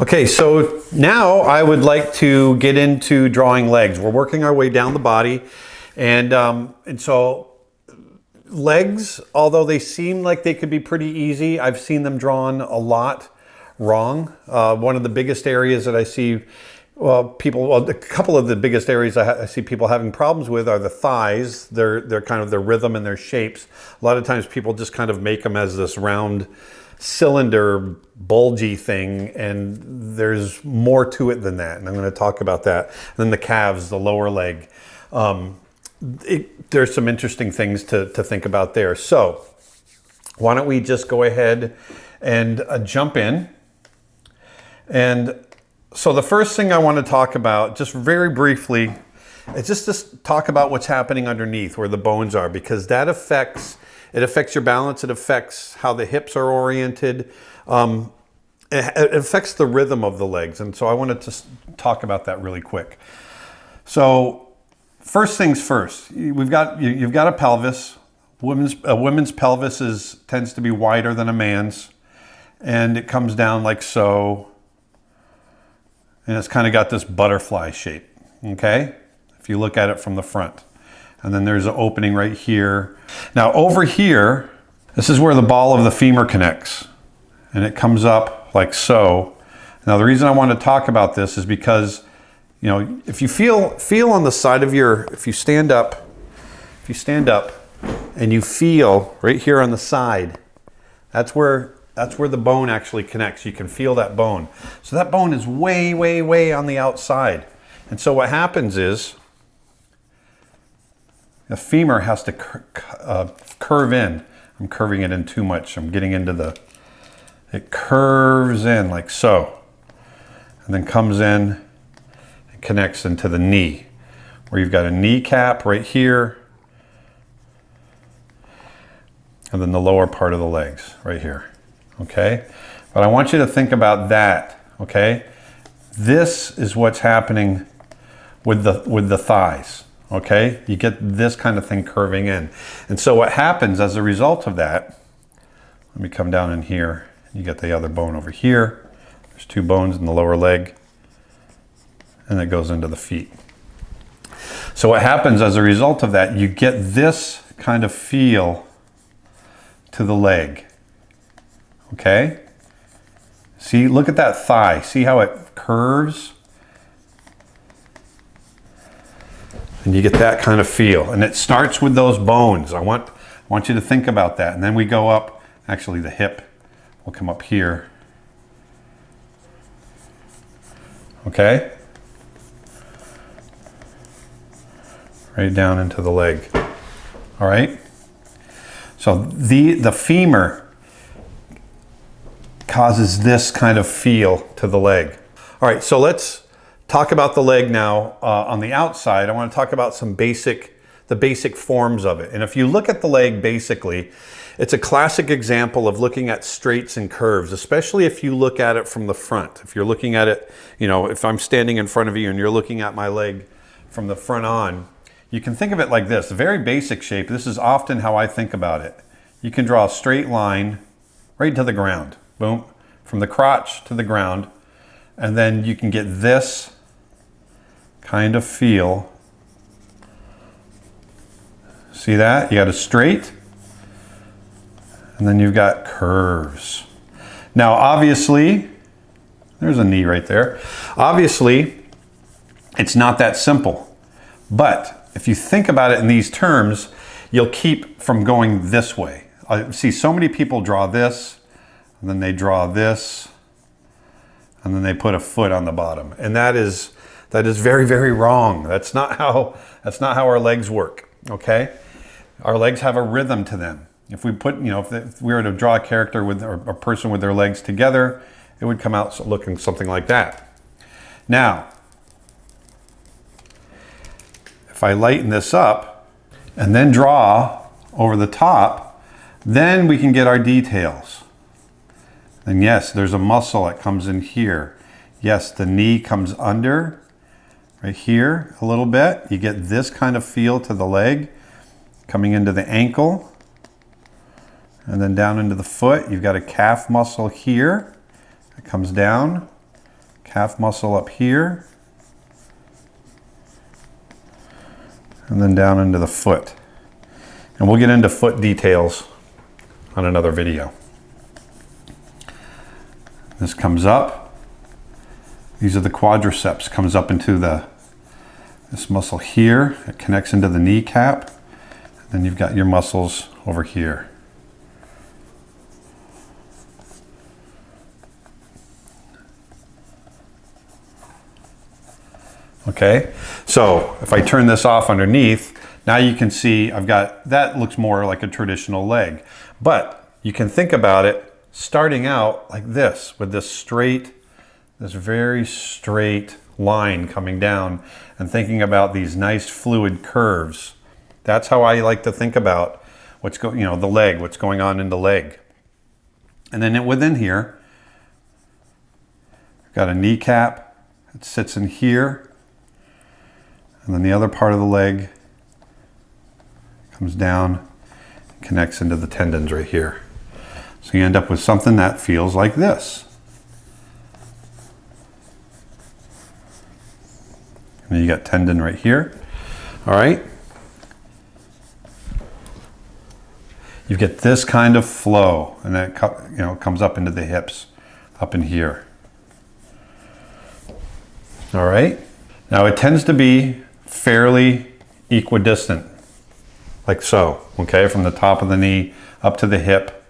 Okay, so now I would like to get into drawing legs. We're working our way down the body, and so legs, although they seem like they could be pretty easy, I've seen them drawn a lot wrong. One of the biggest areas that I see a couple of the biggest areas I see people having problems with are the thighs. They're kind of their rhythm and their shapes. A lot of times people just kind of make them as this round cylinder bulgy thing, and there's more to it than that, and I'm going to talk about that. And then the calves, the lower leg, there's some interesting things to think about there. So why don't we just go ahead and jump in. And so the first thing I want to talk about, just very briefly, is just talk about what's happening underneath where the bones are, because that affects your balance. It affects how the hips are oriented. It affects the rhythm of the legs. And so I wanted to talk about that really quick. So first things first, you've got a pelvis. A woman's pelvis tends to be wider than a man's, and it comes down like so. And it's kind of got this butterfly shape, okay? If you look at it from the front. And then there's an opening right here. Now over here, this is where the ball of the femur connects. And it comes up like so. Now the reason I want to talk about this is because, you know, if you feel on the side of if you stand up and you feel right here on the side, that's where the bone actually connects. You can feel that bone. So that bone is way, way, way on the outside. And so what happens is, the femur has to curve in. I'm curving it in too much. I'm getting into it curves in like so. And then comes in and connects into the knee, where you've got a kneecap right here. And then the lower part of the legs right here, okay? But I want you to think about that, okay? This is what's happening with the thighs. Okay, you get this kind of thing curving in. And so what happens as a result of that, let me come down in here. You get the other bone over here. There's two bones in the lower leg, and it goes into the feet. So what happens as a result of that, you get this kind of feel to the leg. Okay? See, look at that thigh. See how it curves? And you get that kind of feel. And it starts with those bones. I want you to think about that. And then we go up, actually the hip will come up here. Okay? Right down into the leg. All right? So the femur causes this kind of feel to the leg. All right, so let's talk about the leg now on the outside. I want to talk about the basic forms of it. And if you look at the leg basically, it's a classic example of looking at straights and curves, especially if you look at it from the front. If you're looking at it, you know, if I'm standing in front of you and you're looking at my leg from the front on, you can think of it like this, a very basic shape. This is often how I think about it. You can draw a straight line right to the ground, boom, from the crotch to the ground, and then you can get this kind of feel. See that? You got a straight, and then you've got curves. Now, obviously, there's a knee right there. Obviously, it's not that simple. But if you think about it in these terms, you'll keep from going this way. I see so many people draw this, and then they draw this, and then they put a foot on the bottom. And that is very, very wrong. That's not how our legs work, okay? Our legs have a rhythm to them. If we put, you know, if we were to draw a character with or a person with their legs together, it would come out looking something like that. Now, if I lighten this up and then draw over the top, then we can get our details. And yes, there's a muscle that comes in here. Yes, the knee comes under right here a little bit. You get this kind of feel to the leg coming into the ankle and then down into the foot. You've got a calf muscle here that comes down calf muscle up here, and then down into the foot. And we'll get into foot details on another video. This comes up. These are the quadriceps, comes up into this muscle here. It connects into the kneecap. And then you've got your muscles over here. Okay, so if I turn this off underneath, now you can see I've got, that looks more like a traditional leg. But you can think about it starting out like this, with this very straight line coming down, and thinking about these nice fluid curves. That's how I like to think about the leg, what's going on in the leg. And then within here, I've got a kneecap that sits in here. And then the other part of the leg comes down and connects into the tendons right here. So you end up with something that feels like this. And then you got tendon right here. All right. You get this kind of flow, and that comes up into the hips, up in here. All right. Now it tends to be fairly equidistant, like so, okay, from the top of the knee up to the hip,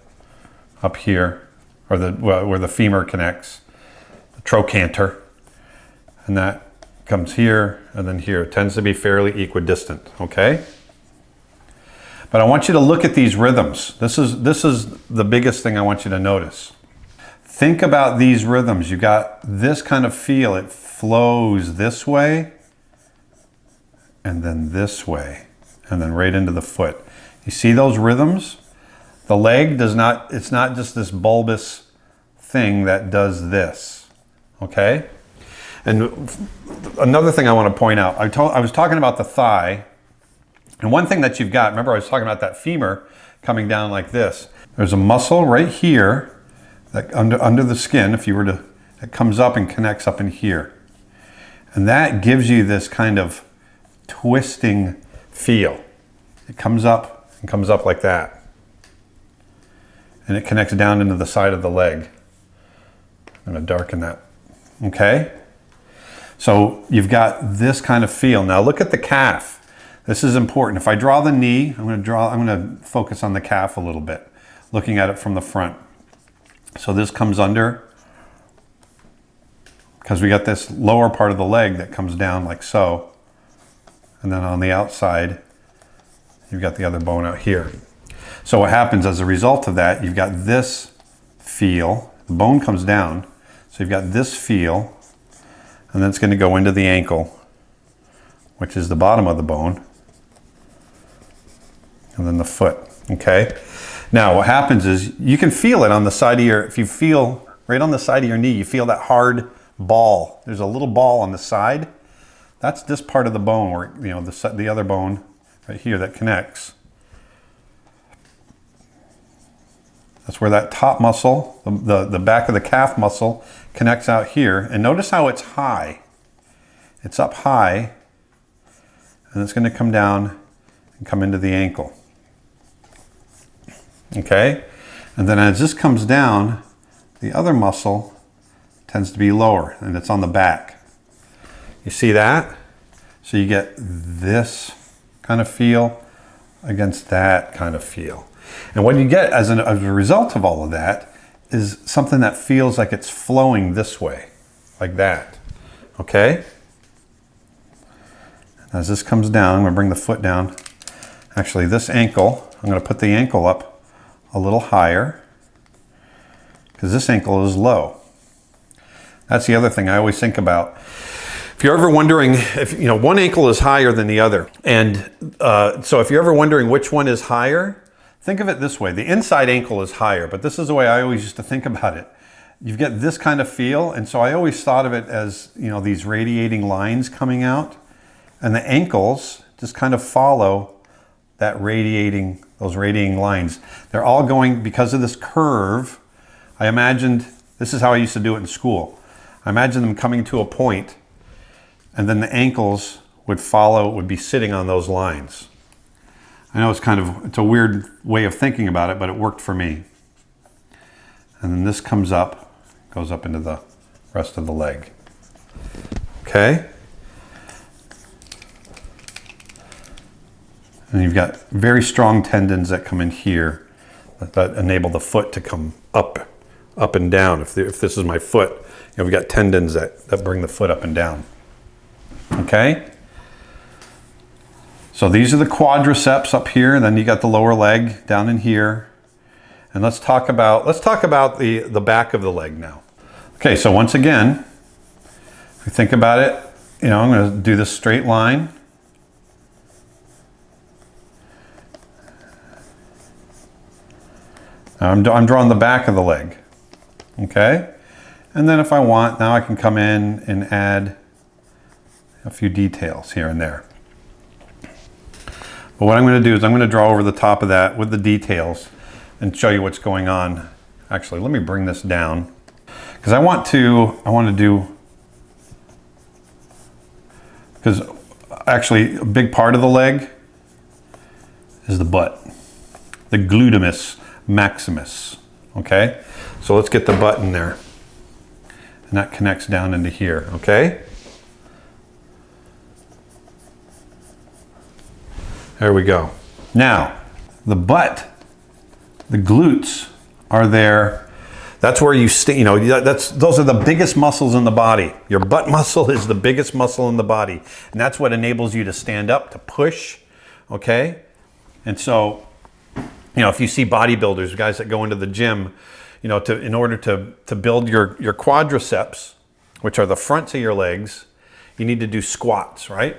up here, or where the femur connects, the trochanter, and that comes here and then here. It tends to be fairly equidistant, okay? But I want you to look at these rhythms. This is the biggest thing I want you to notice. Think about these rhythms. You got this kind of feel. It flows this way, and then this way, and then right into the foot. You see those rhythms? The leg does not, it's not just this bulbous thing that does this, okay? And another thing I want to point out, I was talking about the thigh, and one thing that you've got, remember I was talking about that femur coming down like this. There's a muscle right here, that under the skin, it comes up and connects up in here. And that gives you this kind of twisting feel. It comes up and comes up like that. And it connects down into the side of the leg. I'm going to darken that. Okay? So you've got this kind of feel. Now look at the calf. This is important. If I draw the knee, I'm going to focus on the calf a little bit, looking at it from the front. So this comes under, because we got this lower part of the leg that comes down like so. And then on the outside, you've got the other bone out here. So what happens as a result of that, you've got this feel, the bone comes down, so you've got this feel, and then it's going to go into the ankle, which is the bottom of the bone, and then the foot, okay? Now what happens is you can feel it on the side of if you feel right on the side of your knee, you feel that hard ball. There's a little ball on the side. That's this part of the bone where, the other bone right here that connects. That's where that top muscle, the back of the calf muscle, connects out here. And notice how it's high. It's up high, and it's going to come down and come into the ankle. Okay? And then as this comes down, the other muscle tends to be lower, and it's on the back. You see that? So you get this kind of feel against that kind of feel. And what you get as a result of all of that is something that feels like it's flowing this way, like that. Okay? As this comes down, I'm going to bring the foot down. Actually, this ankle, I'm going to put the ankle up a little higher because this ankle is low. That's the other thing I always think about. If you're ever wondering if, one ankle is higher than the other. And so if you're ever wondering which one is higher, think of it this way. The inside ankle is higher, but this is the way I always used to think about it. You get this kind of feel. And so I always thought of it as, these radiating lines coming out, and the ankles just kind of follow those radiating lines. They're all going, because of this curve, I imagined, this is how I used to do it in school. I imagine them coming to a point, and then the ankles would follow, would be sitting on those lines. I know it's a weird way of thinking about it, but it worked for me. And then this comes up, goes up into the rest of the leg. Okay? And you've got very strong tendons that come in here that enable the foot to come up and down. If this is my foot, we've got tendons that bring the foot up and down. Okay? So these are the quadriceps up here, and then you got the lower leg down in here. And let's talk about the back of the leg now. Okay, so once again, if you think about it, I'm going to do this straight line. Now I'm drawing the back of the leg. Okay? And then if I want, now I can come in and add a few details here and there. But what I'm going to do is I'm going to draw over the top of that with the details and show you what's going on. Actually, let me bring this down because I want to do, because actually a big part of the leg is the butt, the glutamus maximus. Okay, so let's get the butt in there, and that connects down into here. Okay, there we go. Now the butt, the glutes are there. That's where you stay. Those are the biggest muscles in the body. Your butt muscle is the biggest muscle in the body, and that's what enables you to stand up, to push. Okay, and so if you see bodybuilders, guys that go into the gym, in order to build your quadriceps, which are the fronts of your legs, you need to do squats, right?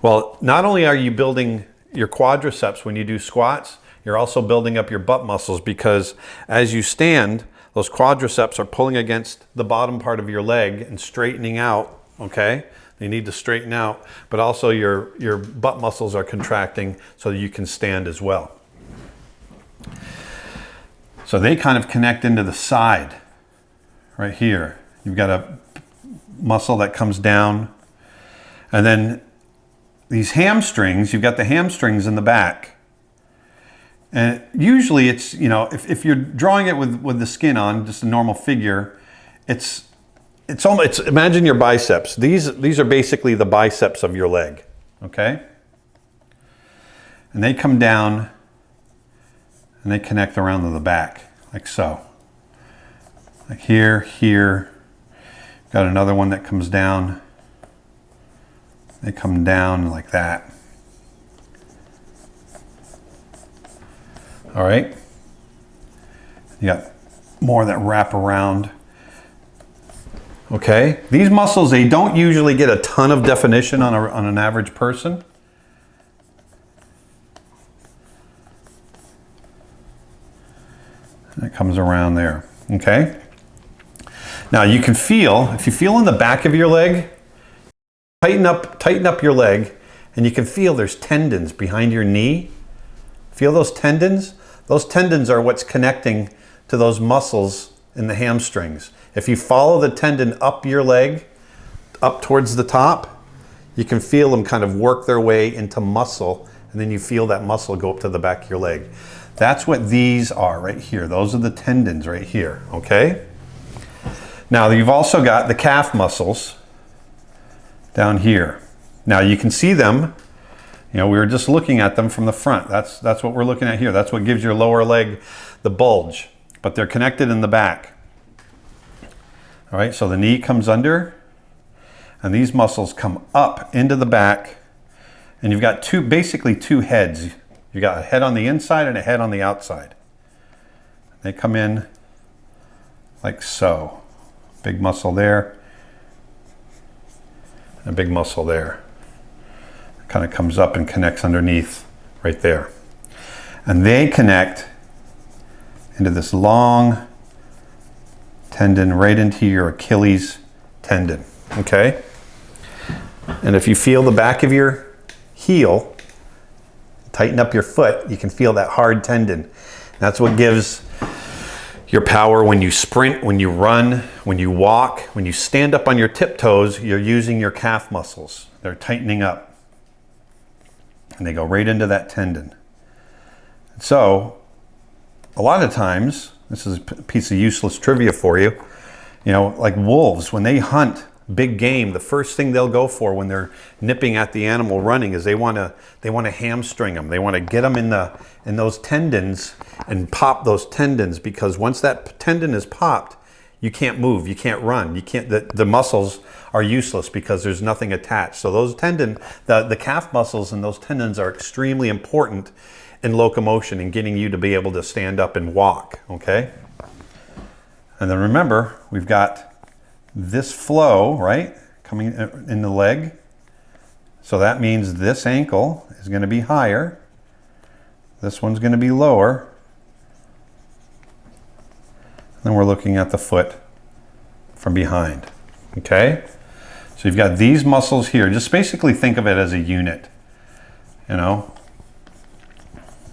Well, not only are you building your quadriceps when you do squats, you're also building up your butt muscles, because as you stand, those quadriceps are pulling against the bottom part of your leg and straightening out, okay? They need to straighten out, but also your butt muscles are contracting so that you can stand as well. So they kind of connect into the side right here. You've got a muscle that comes down, and then these hamstrings, you've got the hamstrings in the back. And usually it's, if you're drawing it with the skin on, just a normal figure, it's imagine your biceps. These are basically the biceps of your leg, okay? And they come down and they connect around to the back, like so. Like here. Got another one that comes down. They come down like that. All right. You got more that wrap around. Okay. These muscles, they don't usually get a ton of definition on an average person. And it comes around there. Okay. Now you can feel, if you feel in the back of your leg, tighten up your leg, and you can feel there's tendons behind your knee. Feel those tendons? Those tendons are what's connecting to those muscles in the hamstrings. If you follow the tendon up your leg, up towards the top, you can feel them kind of work their way into muscle, and then you feel that muscle go up to the back of your leg. That's what these are right here. Those are the tendons right here, okay? Now you've also got the calf muscles down here. Now you can see them. We were just looking at them from the front. That's what we're looking at here. That's what gives your lower leg the bulge, but they're connected in the back. All right, so the knee comes under, and these muscles come up into the back, and you've got basically two heads. You've got a head on the inside and a head on the outside. They come in like so. Big muscle there, and a big muscle there. Kind of comes up and connects underneath right there. And they connect into this long tendon right into your Achilles tendon, okay? And if you feel the back of your heel, tighten up your foot, you can feel that hard tendon. That's what gives your power when you sprint, when you run, when you walk, when you stand up on your tiptoes, you're using your calf muscles. They're tightening up. And they go right into that tendon. So, a lot of times, this is a piece of useless trivia for you, like wolves, when they hunt big game, the first thing they'll go for when they're nipping at the animal running is they want to hamstring them. They want to get them in those tendons and pop those tendons, because once that tendon is popped, you can't move, you can't run, the muscles are useless because there's nothing attached. So those the calf muscles and those tendons are extremely important in locomotion and getting you to be able to stand up and walk, okay? And then remember, we've got this flow, right, coming in the leg. So that means this ankle is going to be higher. This one's going to be lower. Then we're looking at the foot from behind, okay? So you've got these muscles here. Just basically think of it as a unit,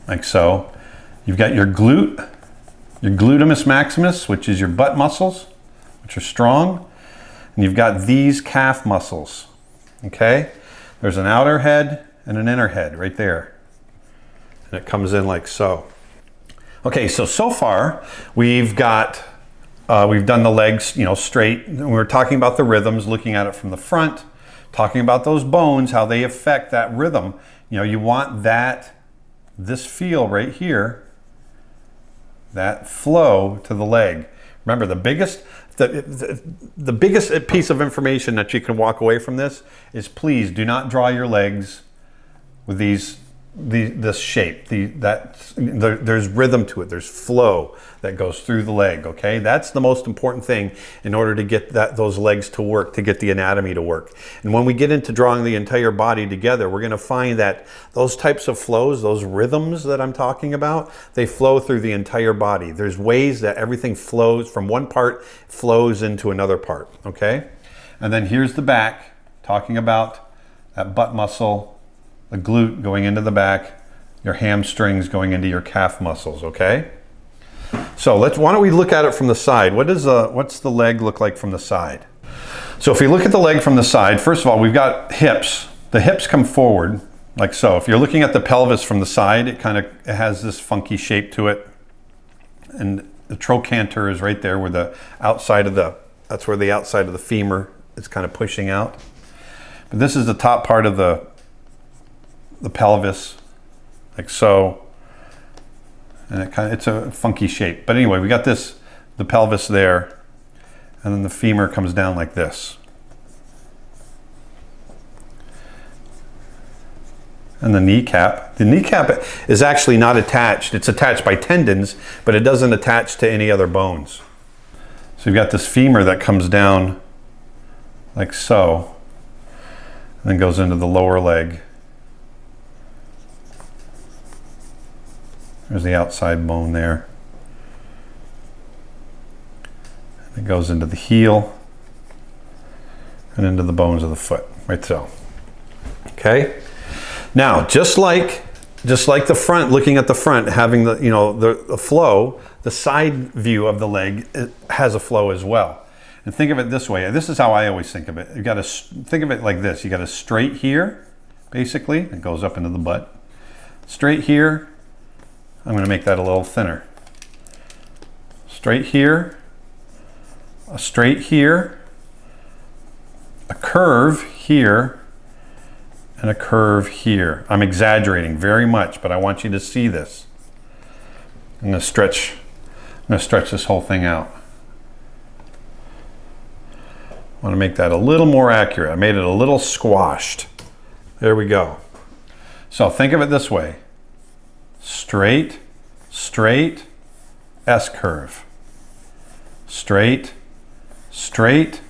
like so. You've got your gluteus maximus, which is your butt muscles, which are strong. And you've got these calf muscles, okay? There's an outer head and an inner head right there. And it comes in like so. Okay, so far we've done the legs, straight. We're talking about the rhythms, looking at it from the front, talking about those bones, how they affect that rhythm. You want this feel right here, that flow to the leg. Remember, the biggest piece of information that you can walk away from this is, please do not draw your legs with this shape. There's rhythm to it. There's flow that goes through the leg, okay? That's the most important thing in order to get those legs to work, to get the anatomy to work. And when we get into drawing the entire body together, we're going to find that those types of flows, those rhythms that I'm talking about, they flow through the entire body. There's ways that everything flows from one part, flows into another part, okay? And then here's the back, talking about that butt muscle, the glute going into the back, your hamstrings going into your calf muscles, okay? So why don't we look at it from the side? What's the leg look like from the side? So if you look at the leg from the side, first of all, we've got hips. The hips come forward like so. If you're looking at the pelvis from the side, it has this funky shape to it. And the trochanter is right there where that's where the outside of the femur is kind of pushing out. But this is the top part of the pelvis, like so. And it's a funky shape. But anyway, we got the pelvis there, and then the femur comes down like this. And the kneecap is actually not attached. It's attached by tendons, but it doesn't attach to any other bones. So you've got this femur that comes down like so, and then goes into the lower leg. There's the outside bone there. And it goes into the heel and into the bones of the foot, right so. Okay? Now, just like the front, looking at the front, having the flow, the side view of the leg, it has a flow as well. And think of it this way. This is how I always think of it. You got to think of it like this. You got a straight here, basically. It goes up into the butt. Straight here. I'm going to make that a little thinner. Straight here, a straight here, a curve here, and a curve here. I'm exaggerating very much, but I want you to see this. I'm going to stretch this whole thing out. I want to make that a little more accurate. I made it a little squashed. There we go. So think of it this way. Straight, straight, S-curve. Straight, straight,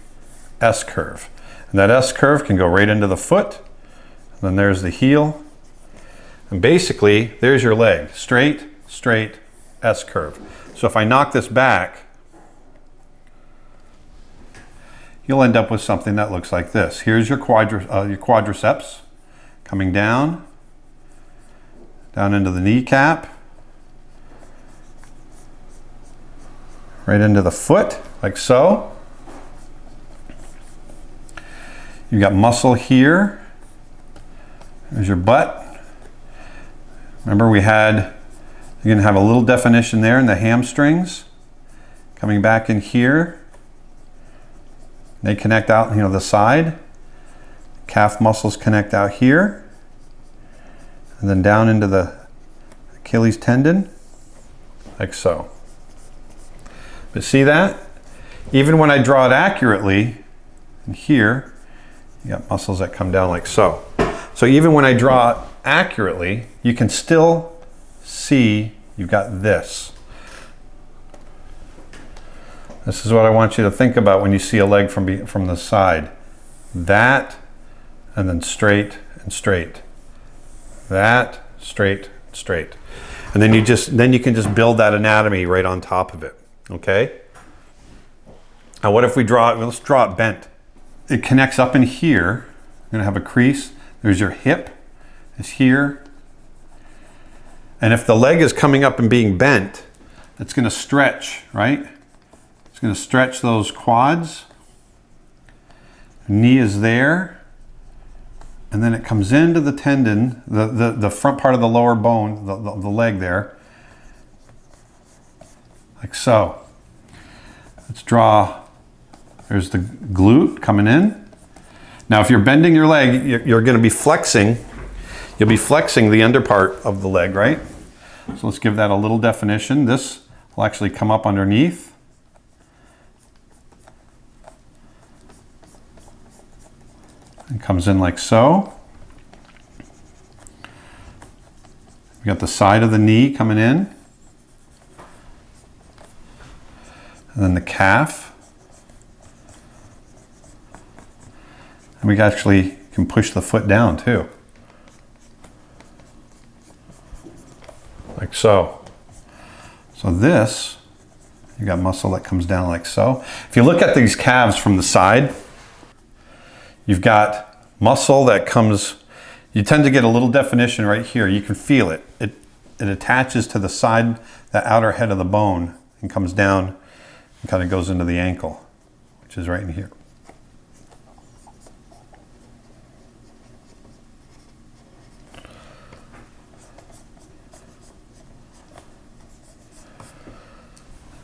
S-curve. And that S-curve can go right into the foot. And then there's the heel. And basically, there's your leg. Straight, straight, S-curve. So if I knock this back, you'll end up with something that looks like this. Here's your quadriceps coming down into the kneecap, right into the foot, like so. You've got muscle here. There's your butt. Remember you're gonna have a little definition there in the hamstrings. Coming back in here. They connect out, the side. Calf muscles connect out here. And then down into the Achilles tendon, like so. But see that? Even when I draw it accurately, in here, you got muscles that come down like so. So even when I draw it accurately, you can still see you've got this. This is what I want you to think about when you see a leg from the side. That, and then straight and straight. That, straight, straight. And then you can just build that anatomy right on top of it, okay? Now what if we let's draw it bent. It connects up in here. You're gonna have a crease. There's your hip, is here. And if the leg is coming up and being bent, it's gonna stretch, right? It's gonna stretch those quads. Knee is there. And then it comes into the tendon, the front part of the lower bone, the leg there, like so. Let's draw, there's the glute coming in. Now if you're bending your leg, you're gonna be flexing, you'll be flexing the under part of the leg, right? So let's give that a little definition. This will actually come up underneath. It comes in like so. We got the side of the knee coming in. And then the calf. And we actually can push the foot down too. Like so. So this, you got muscle that comes down like so. If you look at these calves from the side, you've got muscle that comes, you tend to get a little definition right here. You can feel it. It attaches to the side, the outer head of the bone, and comes down and kind of goes into the ankle, which is right in here.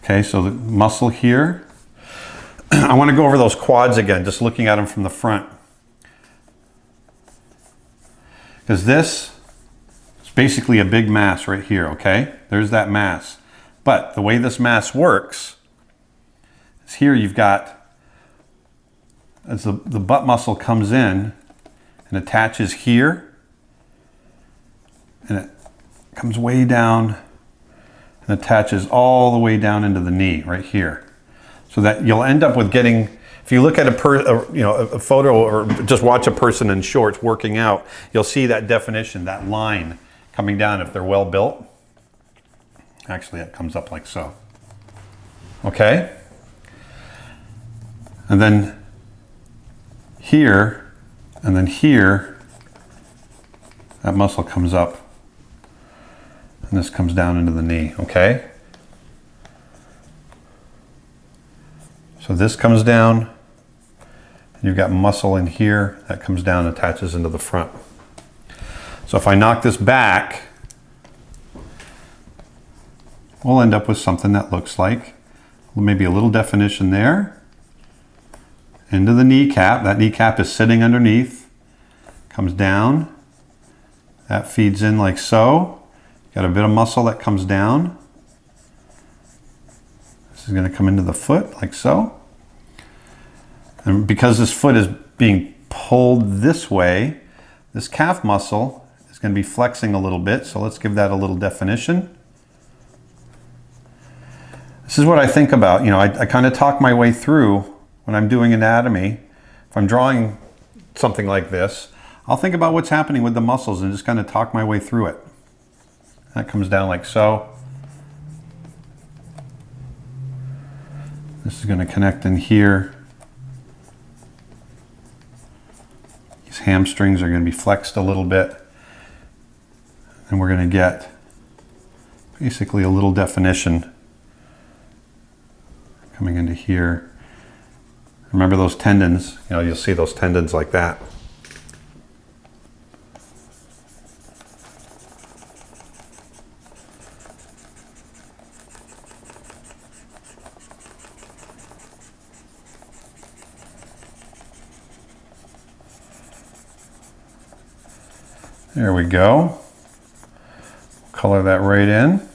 Okay, so the muscle here. I want to go over those quads again, just looking at them from the front. Because this is basically a big mass right here, okay? There's that mass. But the way this mass works is here you've got, as the butt muscle comes in and attaches here, and it comes way down and attaches all the way down into the knee right here. So that you'll end up with getting, if you look at a photo or just watch a person in shorts working out, you'll see that definition, that line coming down if they're well built. Actually, it comes up like so. Okay? And then here, and then here, that muscle comes up. And this comes down into the knee, okay? So this comes down, and you've got muscle in here that comes down and attaches into the front. So if I knock this back, we'll end up with something that looks like maybe a little definition there. Into the kneecap, that kneecap is sitting underneath, comes down, that feeds in like so. Got a bit of muscle that comes down. This is going to come into the foot like so. And because this foot is being pulled this way, this calf muscle is going to be flexing a little bit. So let's give that a little definition. This is what I think about. I kind of talk my way through when I'm doing anatomy. If I'm drawing something like this, I'll think about what's happening with the muscles and just kind of talk my way through it. That comes down like so. This is going to connect in here. These hamstrings are going to be flexed a little bit. And we're going to get basically a little definition coming into here. Remember those tendons, you'll see those tendons like that. There we go. Color that right in.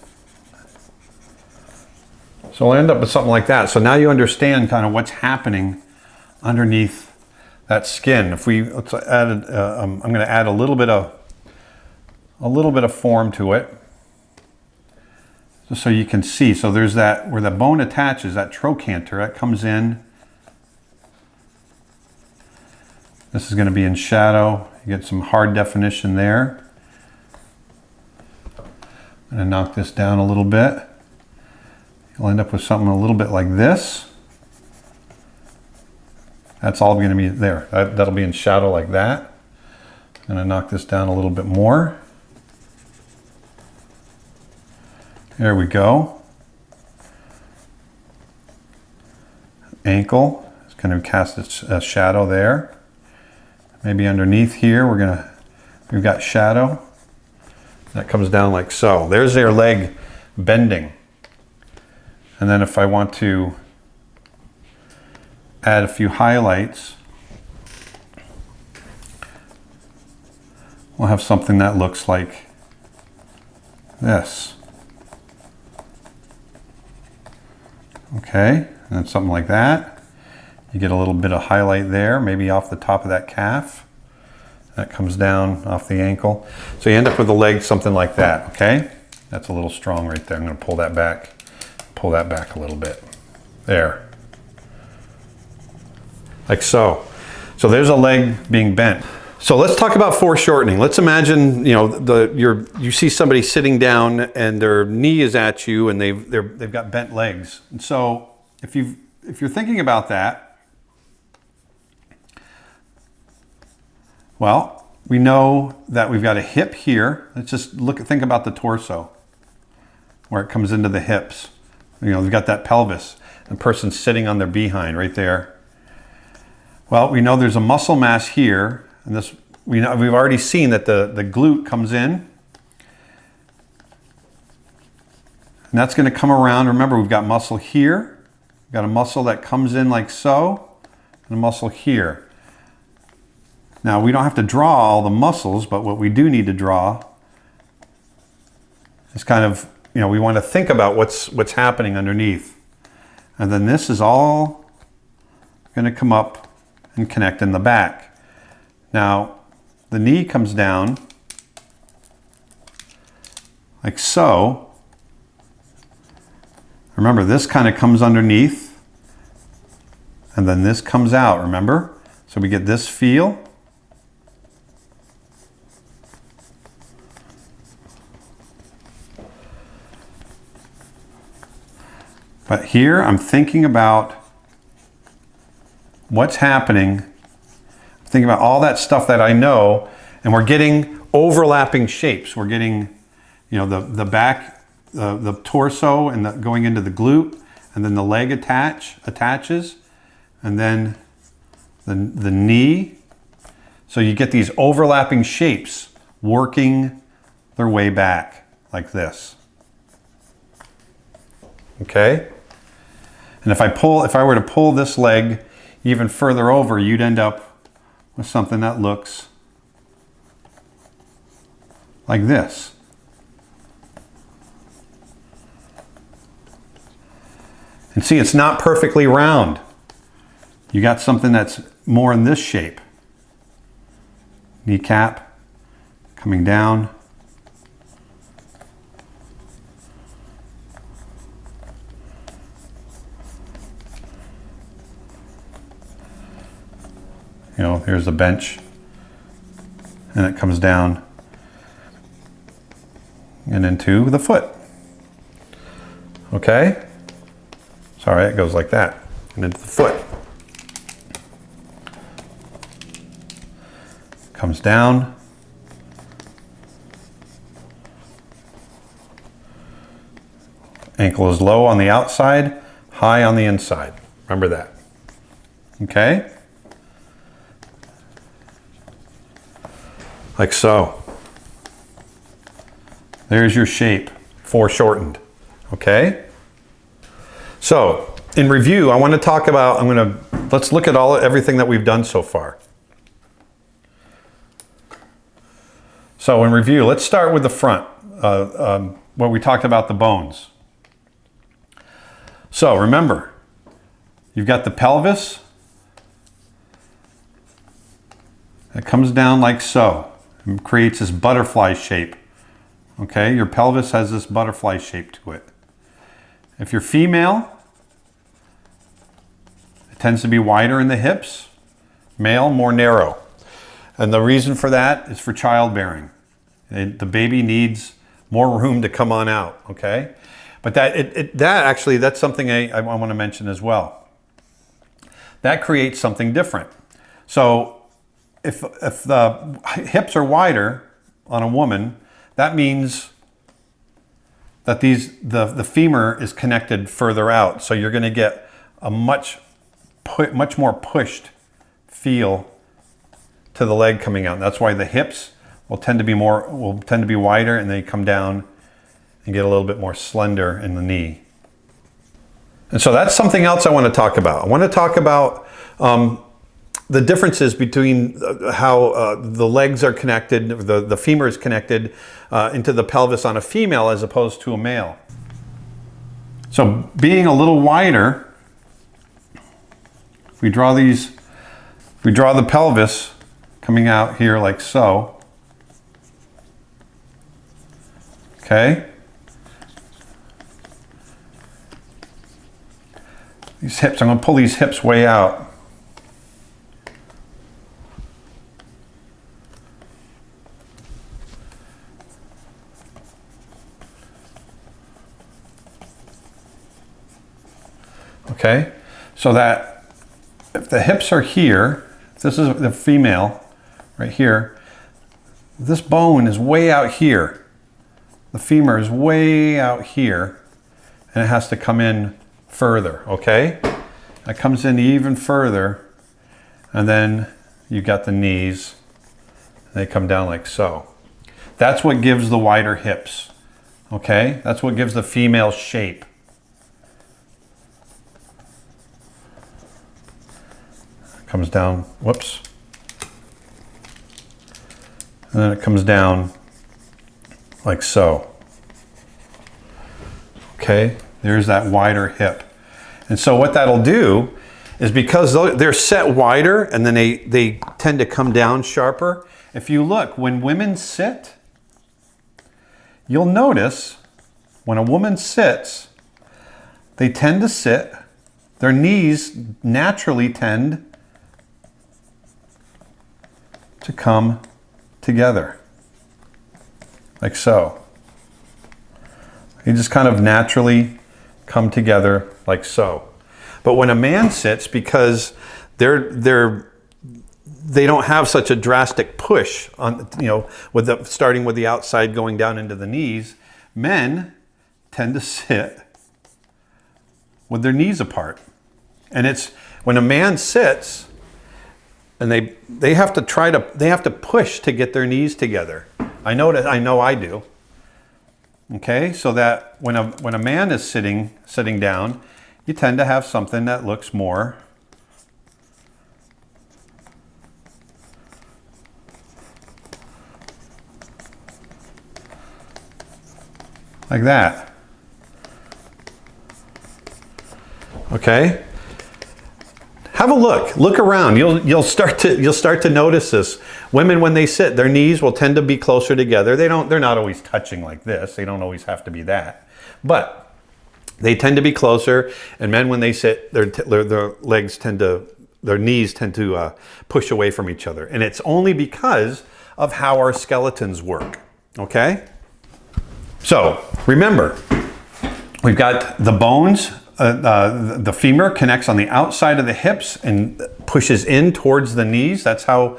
So we'll end up with something like that. So now you understand kind of what's happening underneath that skin. If we let's add, I'm going to add a little bit of form to it, just so you can see. So there's that where the bone attaches, that trochanter that comes in. This is going to be in shadow. You get some hard definition there. I'm going to knock this down a little bit. You'll end up with something a little bit like this. That's all going to be there. That'll be in shadow like that. I'm going to knock this down a little bit more. There we go. Ankle is going to cast a shadow there. Maybe underneath here we've got shadow. That comes down like so. There's their leg bending. And then if I want to add a few highlights, we'll have something that looks like this. Okay, and then something like that. You get a little bit of highlight there, maybe off the top of that calf. That comes down off the ankle. So you end up with a leg something like that, okay? That's a little strong right there. I'm going to pull that back a little bit. There. Like so. So there's a leg being bent. So let's talk about foreshortening. Let's imagine, you see somebody sitting down and their knee is at you and they've got bent legs. And so if you're thinking about that, well, we know that we've got a hip here. Let's just think about the torso, where it comes into the hips. We've got that pelvis. The person's sitting on their behind right there. Well, we know there's a muscle mass here, and we've already seen that the glute comes in, and that's going to come around. Remember, we've got muscle here. We've got a muscle that comes in like so, and a muscle here. Now, we don't have to draw all the muscles, but what we do need to draw is kind of, we want to think about what's happening underneath. And then this is all going to come up and connect in the back. Now, the knee comes down like so. Remember, this kind of comes underneath, and then this comes out, remember? So we get this feel. But here I'm thinking about what's happening. I'm thinking about all that stuff that I know, and we're getting overlapping shapes. We're getting, the back, the torso, and going into the glute, and then the leg attaches, and then the knee. So you get these overlapping shapes working their way back like this. Okay? And if I were to pull this leg even further over, you'd end up with something that looks like this. And see, it's not perfectly round. You got something that's more in this shape. Kneecap coming down. Here's the bench, and it comes down and into the foot. Okay? Sorry, it goes like that, and into the foot. Comes down. Ankle is low on the outside, high on the inside. Remember that. Okay? Like so. There's your shape, foreshortened. Okay? So, in review, I want to talk about, let's look at everything that we've done so far. So in review, let's start with the front, where we talked about the bones. So remember, you've got the pelvis. It comes down like so and creates this butterfly shape. Okay, your pelvis has this butterfly shape to it. If you're female, it tends to be wider in the hips. Male, more narrow. And the reason for that is for childbearing. The baby needs more room to come on out, okay? But that's something I want to mention as well. That creates something different. So if the hips are wider on a woman, that means that the femur is connected further out. So you're going to get a much more pushed feel to the leg coming out. And that's why the hips will tend to be wider, and they come down and get a little bit more slender in the knee. And so that's something else I want to talk about. I want to talk about the differences between how the legs are connected, the femur is connected into the pelvis on a female as opposed to a male. So being a little wider, we draw the pelvis coming out here like so. Okay? These hips, I'm going to pull these hips way out. Okay? So that if the hips are here, if this is the female right here, this bone is way out here. The femur is way out here, and it has to come in further, okay? It comes in even further, and then you got the knees, and they come down like so. That's what gives the wider hips, okay? That's what gives the female shape. It comes down, whoops. And then it comes down like so. Okay, there's that wider hip. And so what that'll do is, because they're set wider and then they tend to come down sharper. If you look, when women sit, you'll notice when a woman sits, they tend to sit, their knees naturally tend to come together. Like so. You just kind of naturally come together like so. But when a man sits, because they don't have such a drastic push on, starting with the outside going down into the knees, men tend to sit with their knees apart. And it's when a man sits and they have to push to get their knees together. I know I do. Okay, so that when a man is sitting down, you tend to have something that looks more like that. Okay? Have a look around. You'll start to notice this. Women, when they sit, their knees will tend to be closer together. They're not always touching like this. They don't always have to be that. But they tend to be closer, and men, when they sit, their knees tend to push away from each other. And it's only because of how our skeletons work. Okay? So, remember, we've got the bones. The femur connects on the outside of the hips and pushes in towards the knees. That's how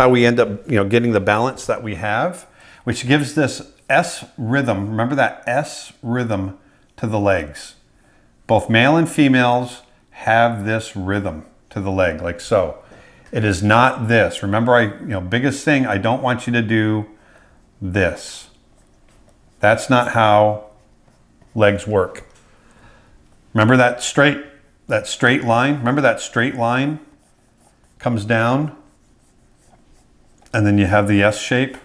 we end up, getting the balance that we have, which gives this S rhythm. Remember that S rhythm to the legs. Both male and females have this rhythm to the leg, like so. It is not this. Remember, biggest thing, I don't want you to do this. That's not how legs work. Remember that straight line? Remember that straight line comes down and then you have the S shape,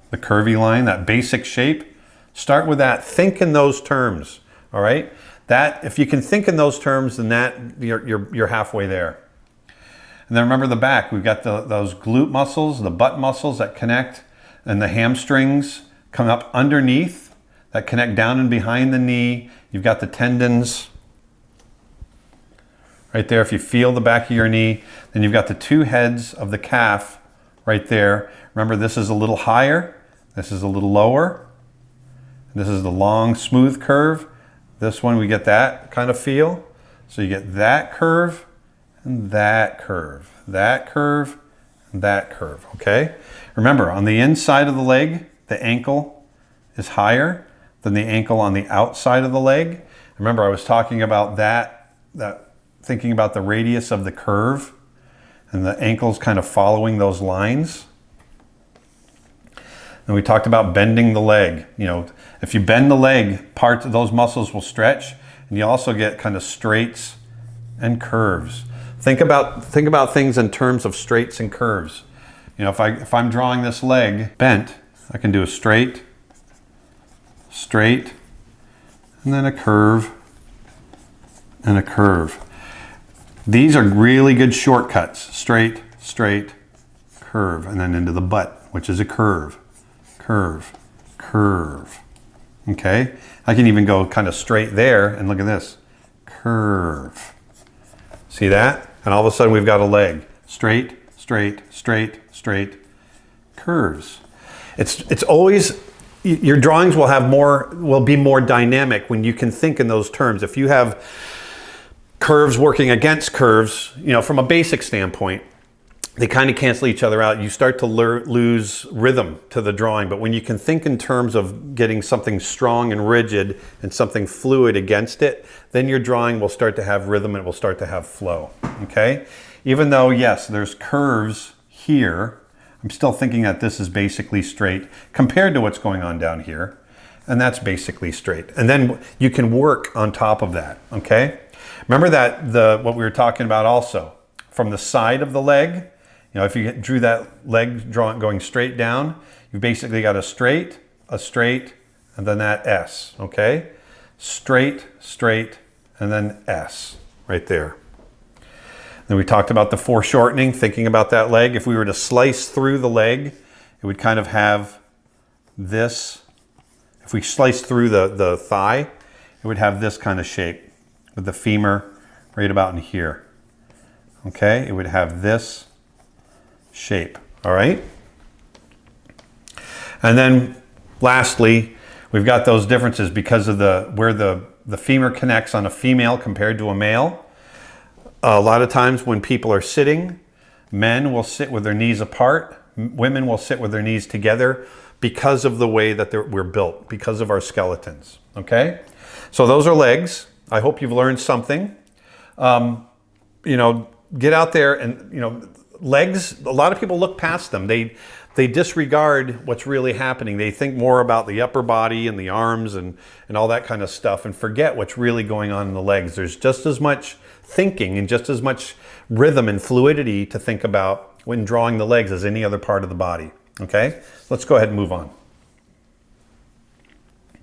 the curvy line, that basic shape. Start with that. Think in those terms, all right? That, if you can think in those terms, then you're halfway there. And then remember the back. We've got those glute muscles, the butt muscles that connect, and the hamstrings come up underneath that connect down and behind the knee. You've got the tendons right there. If you feel the back of your knee, then you've got the two heads of the calf right there. Remember, this is a little higher. This is a little lower. This is the long, smooth curve. This one, we get that kind of feel. So you get that curve and that curve, that curve, and that curve, okay? Remember, on the inside of the leg, the ankle is higher than the ankle on the outside of the leg. Remember, I was talking about that thinking about the radius of the curve and the ankles kind of following those lines. And we talked about bending the leg. If you bend the leg, parts of those muscles will stretch, and you also get kind of straights and curves. Think about things in terms of straights and curves. If I'm drawing this leg bent, I can do a straight, and then a curve, and a curve. These are really good shortcuts. Straight, curve, and then into the butt, which is a curve, curve, curve. Okay? I can even go kind of straight there, and look at this. Curve. See that? And all of a sudden we've got a leg. Straight, curves. It's always, your drawings will be more dynamic when you can think in those terms. If you have curves working against curves, from a basic standpoint, they kind of cancel each other out. You start to lose rhythm to the drawing. But when you can think in terms of getting something strong and rigid and something fluid against it, then your drawing will start to have rhythm and it will start to have flow, okay? Even though, yes, there's curves here, I'm still thinking that this is basically straight compared to what's going on down here. And that's basically straight. And then you can work on top of that, okay? Remember that what we were talking about also, from the side of the leg, if you drew that leg going straight down, you've basically got a straight, and then that S, okay? Straight, and then S, right there. Then we talked about the foreshortening, thinking about that leg. If we were to slice through the leg, it would kind of have this. If we slice through the thigh, it would have this kind of shape with the femur right about in here. Okay, it would have this shape, all right? And then lastly, we've got those differences because of where the femur connects on a female compared to a male. A lot of times when people are sitting, men will sit with their knees apart, women will sit with their knees together because of the way that we're built, because of our skeletons, okay? So those are legs. I hope you've learned something. Get out there and, legs, a lot of people look past them. They disregard what's really happening. They think more about the upper body and the arms and all that kind of stuff and forget what's really going on in the legs. There's just as much thinking and just as much rhythm and fluidity to think about when drawing the legs as any other part of the body. Okay? Let's go ahead and move on.